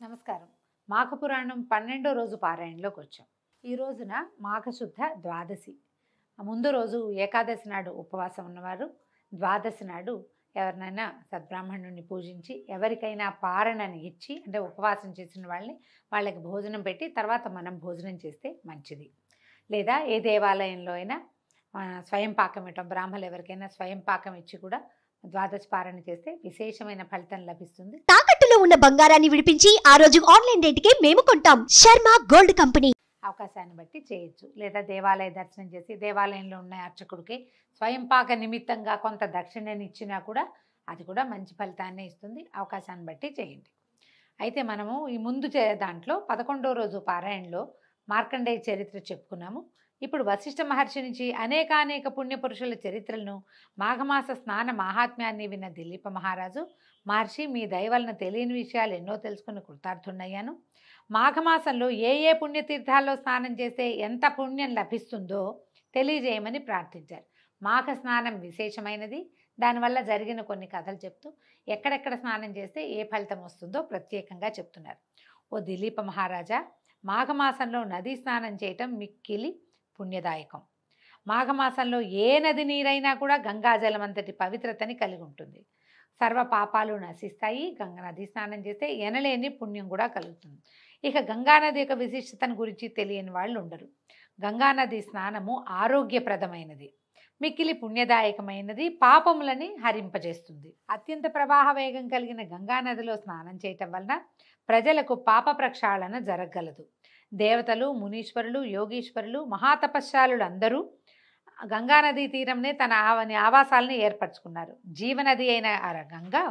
నమస్కారం. మాఘపురాణం 12వ రోజు పారాయణలోకి వచ్చాం. ఈ రోజున మాఘశుద్ధ ద్వాదశి. ముందు రోజు ఏకాదశి నాడు ఉపవాసం ఉన్నవారు, ద్వాదశి నాడు ఎవరినైనా సద్బ్రాహ్మణుని పూజించి ఎవరికైనా పారణని ఇచ్చి, అంటే ఉపవాసం చేసిన వాళ్ళకి భోజనం పెట్టి తర్వాత మనం భోజనం చేస్తే మంచిది. లేదా ఏ దేవాలయంలో అయినా స్వయం పాకం ఇవ్వటం, బ్రాహ్మణులు ఎవరికైనా స్వయం పాకం ఇచ్చి కూడా ద్వాదశి పారణ చేస్తే విశేషమైన ఫలితం లభిస్తుంది. తాకట్టులో ఉన్న బంగారాన్ని విడిపించి ఆ రోజు ఆన్లైన్ రేటుకే మేము కొంటాం. Sharma gold company. అవకాశాన్ని బట్టి చేయొచ్చు. లేదా దేవాలయ దర్శనం చేసి దేవాలయంలో ఉన్న అర్చకుడికి స్వయం పాక నిమిత్తంగా కొంత దక్షిణని ఇచ్చినా కూడా అది కూడా మంచి ఫలితాన్ని ఇస్తుంది. అవకాశాన్ని బట్టి చేయండి. అయితే మనము ఈ ముందు దాంట్లో 11వ రోజు పారాయణలో మార్కండేయ చరిత్ర చెప్పుకున్నాము. ఇప్పుడు వశిష్ఠ మహర్షి నుంచి అనేక పుణ్యపురుషుల చరిత్రలను, మాఘమాస స్నాన మాహాత్మ్యాన్ని విన్న దిలీప మహారాజు, మహర్షి మీ దయ వలన తెలియని విషయాలు ఎన్నో తెలుసుకుని కృతార్థుడయ్యాను. మాఘమాసంలో ఏ పుణ్యతీర్థాల్లో స్నానం చేస్తే ఎంత పుణ్యం లభిస్తుందో తెలియజేయమని ప్రార్థించారు. మాఘ స్నానం విశేషమైనది. దానివల్ల జరిగిన కొన్ని కథలు చెప్తూ ఎక్కడెక్కడ స్నానం చేస్తే ఏ ఫలితం వస్తుందో ప్రత్యేకంగా చెప్తున్నారు. ఓ దిలీప మహారాజా, మాఘమాసంలో నదీ స్నానం చేయటం మిక్కిలి పుణ్యదాయకం. మాఘమాసంలో ఏ నది నీరైనా కూడా గంగాజలం అంతటి పవిత్రతని కలిగి ఉంటుంది. సర్వ పాపాలు నశిస్తాయి. గంగా నది స్నానం చేస్తే ఎనలేని పుణ్యం కూడా కలుగుతుంది. ఇక గంగానది యొక్క విశిష్టతను గురించి తెలియని వాళ్ళు ఉండరు. గంగానది స్నానము ఆరోగ్యప్రదమైనది, మిక్కిలి పుణ్యదాయకమైనది, పాపములని హరింపజేస్తుంది. అత్యంత ప్రవాహ వేగం కలిగిన గంగానదిలో స్నానం చేయటం వలన ప్రజలకు పాప ప్రక్షాళన జరగగలదు. దేవతలు, మునీశ్వరులు, యోగీశ్వరులు, మహాతపశ్శాలులు అందరూ గంగానదీ తీరంనే తన ఆవాసాలను ఏర్పరచుకున్నారు. జీవనది అయిన గంగా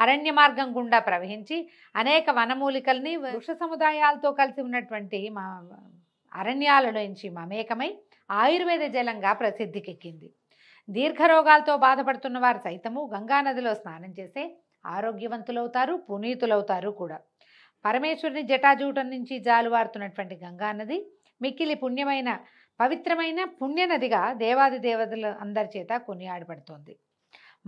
అరణ్య మార్గం గుండా ప్రవహించి అనేక వనమూలికల్ని, వృక్ష సముదాయాలతో కలిసి ఉన్నటువంటి అరణ్యాలలో నుంచి మమేకమై ఆయుర్వేద జలంగా ప్రసిద్ధికెక్కింది. దీర్ఘరోగాలతో బాధపడుతున్న వారు సైతము గంగానదిలో స్నానం చేస్తే ఆరోగ్యవంతులవుతారు, పునీతులవుతారు కూడా. పరమేశ్వరుని జటాజూటం నుంచి జాలువారుతున్నటువంటి గంగానది మిక్కిలి పుణ్యమైన, పవిత్రమైన పుణ్యనదిగా దేవాది దేవతల అందరి చేత కొనియాడబడుతోంది.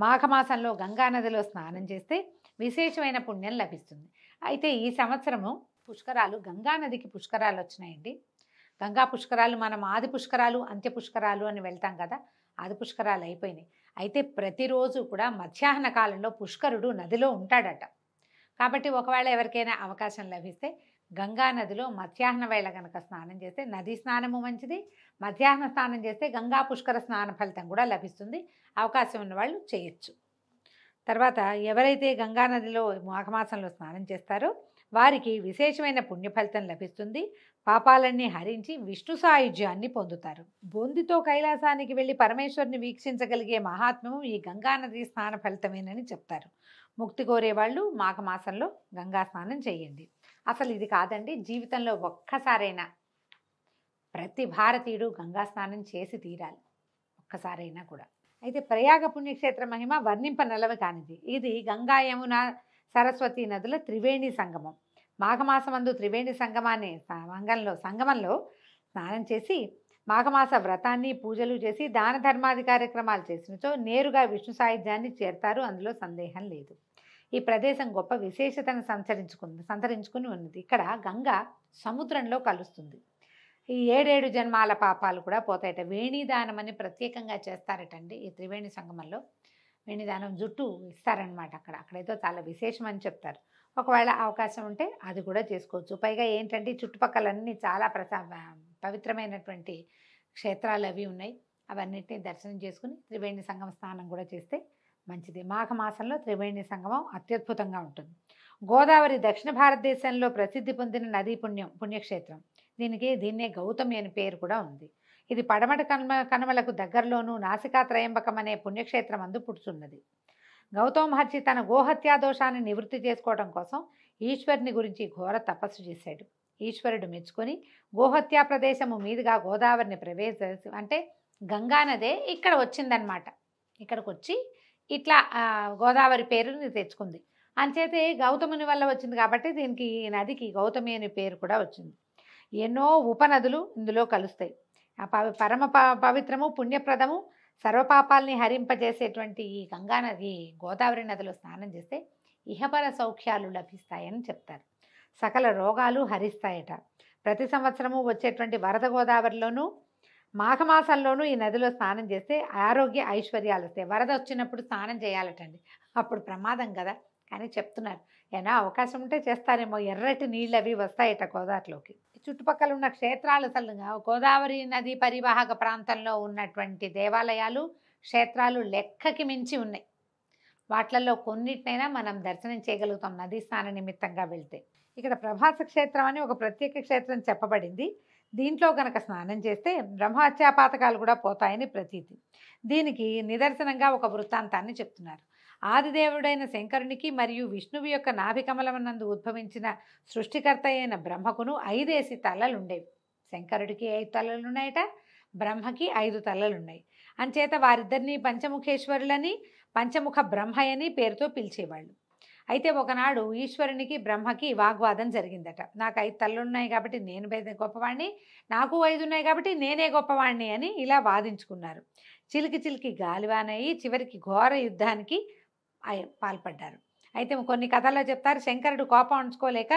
మాఘమాసంలో గంగానదిలో స్నానం చేస్తే విశేషమైన పుణ్యం లభిస్తుంది. అయితే ఈ సంవత్సరము పుష్కరాలు, గంగానదికి పుష్కరాలు వచ్చినాయండి. గంగా పుష్కరాలు మనం ఆది పుష్కరాలు, అంత్య పుష్కరాలు అని వెళ్తాం కదా, ఆది పుష్కరాలు అయిపోయినాయి. అయితే ప్రతిరోజు కూడా మధ్యాహ్న కాలంలో పుష్కరుడు నదిలో ఉంటాడట. కాబట్టి ఒకవేళ ఎవరికైనా అవకాశం లభిస్తే గంగానదిలో మధ్యాహ్న వేళ కనుక స్నానం చేస్తే, నదీ స్నానము మంచిది, మధ్యాహ్న స్నానం చేస్తే గంగా పుష్కర స్నాన ఫలితం కూడా లభిస్తుంది. అవకాశం ఉన్న వాళ్ళు చేయొచ్చు. తర్వాత ఎవరైతే గంగానదిలో మాఘమాసంలో స్నానం చేస్తారో వారికి విశేషమైన పుణ్యఫలితం లభిస్తుంది. పాపాలన్నీ హరించి విష్ణు సాయుధ్యాన్ని పొందుతారు. బొందితో కైలాసానికి వెళ్ళి పరమేశ్వరుని వీక్షించగలిగే మహాత్మ్యము ఈ గంగానది స్నాన ఫలితమేనని చెప్తారు. ముక్తి కోరేవాళ్ళు మాఘమాసంలో గంగా స్నానం చేయండి. అసలు ఇది కాదండి, జీవితంలో ఒక్కసారైనా ప్రతి భారతీయుడు గంగా స్నానం చేసి తీరాలి, ఒక్కసారైనా కూడా. అయితే ప్రయాగ పుణ్యక్షేత్ర మహిమ వర్ణింపనలవి కానిది. ఇది గంగా, యమున, సరస్వతి నదుల త్రివేణి సంగమం. మాఘమాసమందు త్రివేణి సంగమంలో స్నానం చేసి మాఘమాస వ్రతాన్ని, పూజలు చేసి దాన ధర్మాది కార్యక్రమాలు చేసినచో నేరుగా విష్ణు సాయుధ్యాన్ని చేరతారు. అందులో సందేహం లేదు. ఈ ప్రదేశం గొప్ప విశేషతను సంతరించుకుని ఉన్నది. ఇక్కడ గంగ సముద్రంలో కలుస్తుంది. ఈ 7 జన్మాల పాపాలు కూడా పోతాయట. వేణిదానం అని ప్రత్యేకంగా చేస్తారటండి ఈ త్రివేణి సంగమంలో. వేణిదానం జుట్టు ఇస్తారనమాట. అక్కడైతే చాలా విశేషం అని చెప్తారు. ఒకవేళ అవకాశం ఉంటే అది కూడా చేసుకోవచ్చు. పైగా ఏంటంటే చుట్టుపక్కలన్నీ చాలా పవిత్రమైనటువంటి క్షేత్రాలు అవి ఉన్నాయి. అవన్నిటిని దర్శనం చేసుకుని త్రివేణి సంగమ స్నానం కూడా చేస్తే మంచిది. మాఘమాసంలో త్రివేణి సంగమం అత్యద్భుతంగా ఉంటుంది. గోదావరి దక్షిణ భారతదేశంలో ప్రసిద్ధి పొందిన నదీ పుణ్యక్షేత్రం. దీన్నే గౌతమి అని పేరు కూడా ఉంది. ఇది పడమటి కనుమలకు దగ్గరలోనూ నాసికా త్రయంబకం అనే పుణ్యక్షేత్రం అందు పుడుతున్నది. గౌతమ మహర్షి తన గోహత్యా దోషాన్ని నివృత్తి చేసుకోవడం కోసం ఈశ్వరుని గురించి ఘోర తపస్సు చేశాడు. ఈశ్వరుడు మెచ్చుకొని గోహత్యా ప్రదేశము మీదుగా గోదావరిని అంటే గంగానదే ఇక్కడ వచ్చిందనమాట. ఇక్కడికి వచ్చి ఇట్లా గోదావరి పేరుని తెచ్చుకుంది. అంచేతే గౌతముని వల్ల వచ్చింది కాబట్టి దీనికి, ఈ నదికి గౌతమి అనే పేరు కూడా వచ్చింది. ఎన్నో ఉపనదులు ఇందులో కలుస్తాయి. పరమ పవిత్రము, పుణ్యప్రదము, సర్వపాపాల్ని హరింపజేసేటువంటి ఈ గంగానది, గోదావరి నదిలో స్నానం చేస్తే ఇహపర సౌఖ్యాలు లభిస్తాయని చెప్తారు. సకల రోగాలు హరిస్తాయట. ప్రతి సంవత్సరము వచ్చేటువంటి వరద గోదావరిలోనూ మాఘమాసంలోనూ ఈ నదిలో స్నానం చేస్తే ఆరోగ్య ఐశ్వర్యాలు వస్తాయి. వరద వచ్చినప్పుడు స్నానం చేయాలటండి, అప్పుడు ప్రమాదం కదా, కానీ చెప్తున్నారు. ఏనా అవకాశం ఉంటే చేస్తారేమో. ఎర్రటి నీళ్ళు అవి వస్తాయట గోదావరిలోకి. చుట్టుపక్కల ఉన్న క్షేత్రాలు అసలు గోదావరి నది పరివాహక ప్రాంతంలో ఉన్నటువంటి దేవాలయాలు, క్షేత్రాలు లెక్కకి మించి ఉన్నాయి. వాటిల్లో కొన్నిటినైనా మనం దర్శనం చేయగలుగుతాం నదీ స్నాన నిమిత్తంగా వెళ్తే. ఇక్కడ ప్రభాస క్షేత్రం అని ఒక ప్రత్యేక క్షేత్రం చెప్పబడింది. దీంట్లో కనుక స్నానం చేస్తే బ్రహ్మహత్యాపాతకాలు కూడా పోతాయని ప్రతీతి. దీనికి నిదర్శనంగా ఒక వృత్తాంతాన్ని చెప్తున్నారు. ఆదిదేవుడైన శంకరునికి మరియు విష్ణువు యొక్క నాభికమలమునందు ఉద్భవించిన సృష్టికర్త అయిన బ్రహ్మకును 5 తలలుండేవి. శంకరుడికి 5 తలలున్నాయట, బ్రహ్మకి 5 తలలున్నాయి. అంచేత వారిద్దరిని పంచముఖేశ్వరులని, పంచముఖ బ్రహ్మయని పేరుతో పిలిచేవాళ్ళు. అయితే ఒకనాడు ఈశ్వరునికి బ్రహ్మకి వాగ్వాదం జరిగిందట. నాకు 5 తలలున్నాయి కాబట్టి నేను గొప్పవాణ్ణి, నాకు 5 ఉన్నాయి కాబట్టి నేనే గొప్పవాణ్ణి అని ఇలా వాదించుకున్నారు. చిలికి గాలివానయ్యి చివరికి ఘోర యుద్ధానికి పాల్పడ్డారు. అయితే కొన్ని కథల్లో చెప్తారు, శంకరుడు కోపం ఉంచుకోలేక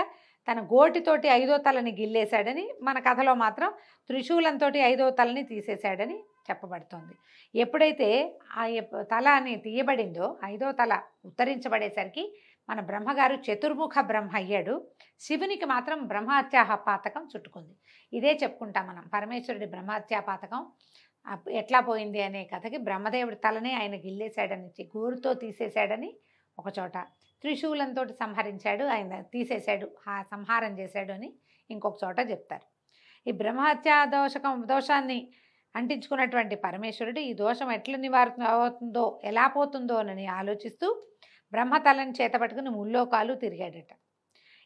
తన గోటితోటి 5వ తలని గిల్లేశాడని, మన కథలో మాత్రం త్రిశూలంతో 5వ తలని తీసేశాడని చెప్పబడుతోంది. ఎప్పుడైతే ఆ తల అని తీయబడిందో 5వ తల ఉత్తరించబడేసరికి మన బ్రహ్మగారు చతుర్ముఖ బ్రహ్మ అయ్యాడు. శివునికి మాత్రం బ్రహ్మహత్యాపాతకం చుట్టుకుంది. ఇదే చెప్పుకుంటాం మనం. పరమేశ్వరుడి బ్రహ్మహత్యాపాతకం ఎట్లా పోయింది అనే కథకి బ్రహ్మదేవుడి తలనే ఆయన గిల్లేశాడని, గోరుతో తీసేశాడని ఒక చోట, త్రిశూలంతో సంహరించాడు, ఆయన తీసేశాడు, సంహారం చేశాడు అని ఇంకొక చోట చెప్తారు. ఈ బ్రహ్మహత్యా దోషాన్ని అంటించుకున్నటువంటి పరమేశ్వరుడు ఈ దోషం ఎట్లా అవుతుందో, ఎలా పోతుందో అని ఆలోచిస్తూ బ్రహ్మతలని చేత పట్టుకుని ముల్లోకాలు తిరిగాడట.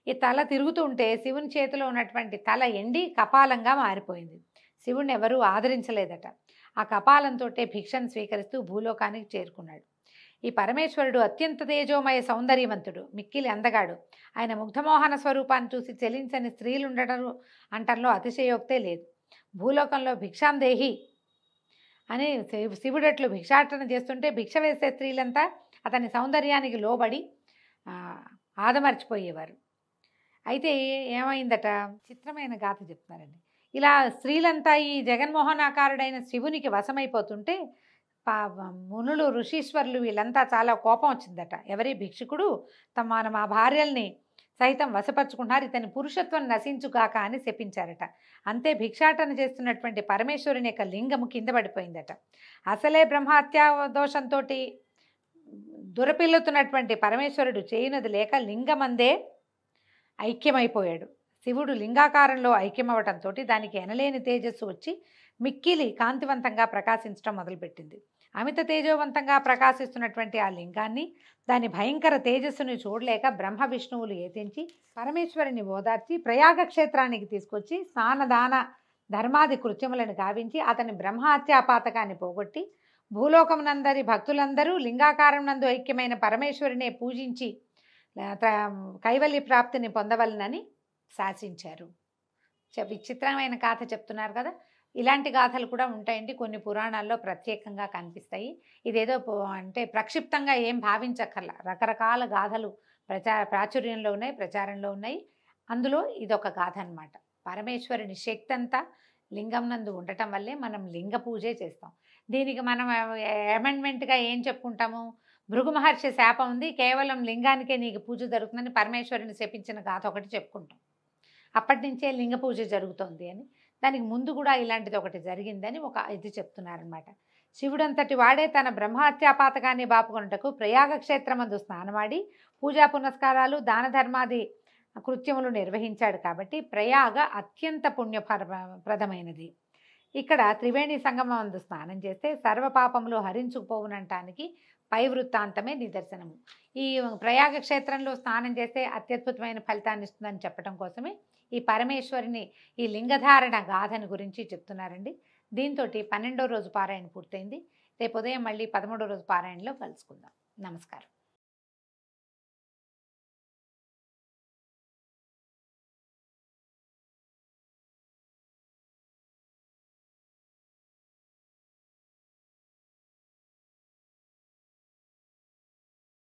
ఈ తల తిరుగుతూ ఉంటే శివుని చేతిలో ఉన్నటువంటి తల ఎండి కపాలంగా మారిపోయింది. శివుణ్ణి ఎవరూ ఆదరించలేదట. ఆ కపాలంతో భిక్షను స్వీకరిస్తూ భూలోకానికి చేరుకున్నాడు. ఈ పరమేశ్వరుడు అత్యంత తేజోమయ సౌందర్యవంతుడు, మిక్కిలి అందగాడు. ఆయన ముగ్ధమోహన స్వరూపాన్ని చూసి చెలించని స్త్రీలుండటం అంటంలో అతిశయోక్తే లేదు. భూలోకంలో భిక్షాందేహి అని శివుడట్లు భిక్షాటన చేస్తుంటే భిక్ష వేసే స్త్రీలంతా అతని సౌందర్యానికి లోబడి ఆదమర్చిపోయేవారు. అయితే ఏమైందట, చిత్రమైన గాథ చెప్తున్నారండి. ఇలా స్త్రీలంతా ఈ జగన్మోహనాకారుడైన శివునికి వశమైపోతుంటే మునులు, ఋషీశ్వరులు వీళ్ళంతా చాలా కోపం వచ్చిందట. ఎవరి భిక్షుకుడు మా భార్యల్ని సైతం వశపరుచుకున్నారు, ఇతని పురుషత్వం నశించుగాక అని శపించారట. అంతే భిక్షాటన చేస్తున్నటువంటి పరమేశ్వరుని యొక్క లింగము కింద పడిపోయిందట. అసలే బ్రహ్మహత్యా దోషంతో దురపిల్లుతున్నటువంటి పరమేశ్వరుడు చేయునది లేక లింగమందే ఐక్యమైపోయాడు. శివుడు లింగాకారంలో ఐక్యమవటంతో దానికి ఎనలేని తేజస్సు వచ్చి మిక్కిలి కాంతివంతంగా ప్రకాశించడం మొదలుపెట్టింది. అమిత తేజోవంతంగా ప్రకాశిస్తున్నటువంటి ఆ లింగాన్ని, దాని భయంకర తేజస్సుని చూడలేక బ్రహ్మ విష్ణువులు ఏతించి పరమేశ్వరుని ఓదార్చి ప్రయాగ క్షేత్రానికి తీసుకొచ్చి స్నానదాన ధర్మాది కృత్యములను గావించి అతని బ్రహ్మహత్యాపాతకాన్ని పోగొట్టి భూలోకమునందరి భక్తులందరూ లింగాకారం నందు ఐక్యమైన పరమేశ్వరునే పూజించి కైవల్య ప్రాప్తిని పొందవలనని శాసించారు. విచిత్రమైన గాథ చెప్తున్నారు కదా. ఇలాంటి గాథలు కూడా ఉంటాయండి, కొన్ని పురాణాల్లో ప్రత్యేకంగా కనిపిస్తాయి. ఇదేదో అంటే ప్రక్షిప్తంగా ఏం భావించక్కర్లా. రకరకాల గాథలు ప్రాచుర్యంలో ఉన్నాయి, ప్రచారంలో ఉన్నాయి. అందులో ఇదొక గాథ అన్నమాట. పరమేశ్వరుని శక్తి అంతా లింగం నందు ఉండటం వల్లే మనం లింగ పూజే చేస్తాం. దీనికి మనం అమెండ్మెంట్గా ఏం చెప్పుకుంటాము, భృగు మహర్షి శాపం ఉంది, కేవలం లింగానికే నీకు పూజ జరుగుతుందని పరమేశ్వరుని శపించిన గాథ ఒకటి చెప్పుకుంటాం. అప్పటి నుంచే లింగ పూజ జరుగుతోంది అని. దానికి ముందు కూడా ఇలాంటిది ఒకటి జరిగిందని ఒక ఇది చెప్తున్నారనమాట. శివుడంతటి వాడే తన బ్రహ్మహత్యాపాతకాన్ని బాపుకొనుటకు ప్రయాగ క్షేత్రమందు స్నానమాడి పూజా పునస్కారాలు దాన ధర్మాది కృత్యములు నిర్వహించాడు కాబట్టి ప్రయాగ అత్యంత పుణ్యప్రదమైనది. ఇక్కడ త్రివేణి సంగమం అందు స్నానం చేస్తే సర్వపాపములు హరించుకుపోవునంటానికి పై వృత్తాంతమే నిదర్శనము. ఈ ప్రయాగ క్షేత్రంలో స్నానం చేస్తే అత్యద్భుతమైన ఫలితాన్ని ఇస్తుందని చెప్పడం కోసమే ఈ పరమేశ్వరిని ఈ లింగధారణ గాథని గురించి చెప్తున్నారండి. దీంతో 12వ రోజు పారాయణ పూర్తయింది. రేపు ఉదయం మళ్ళీ 13వ రోజు పారాయణలో కలుసుకుందాం. నమస్కారం.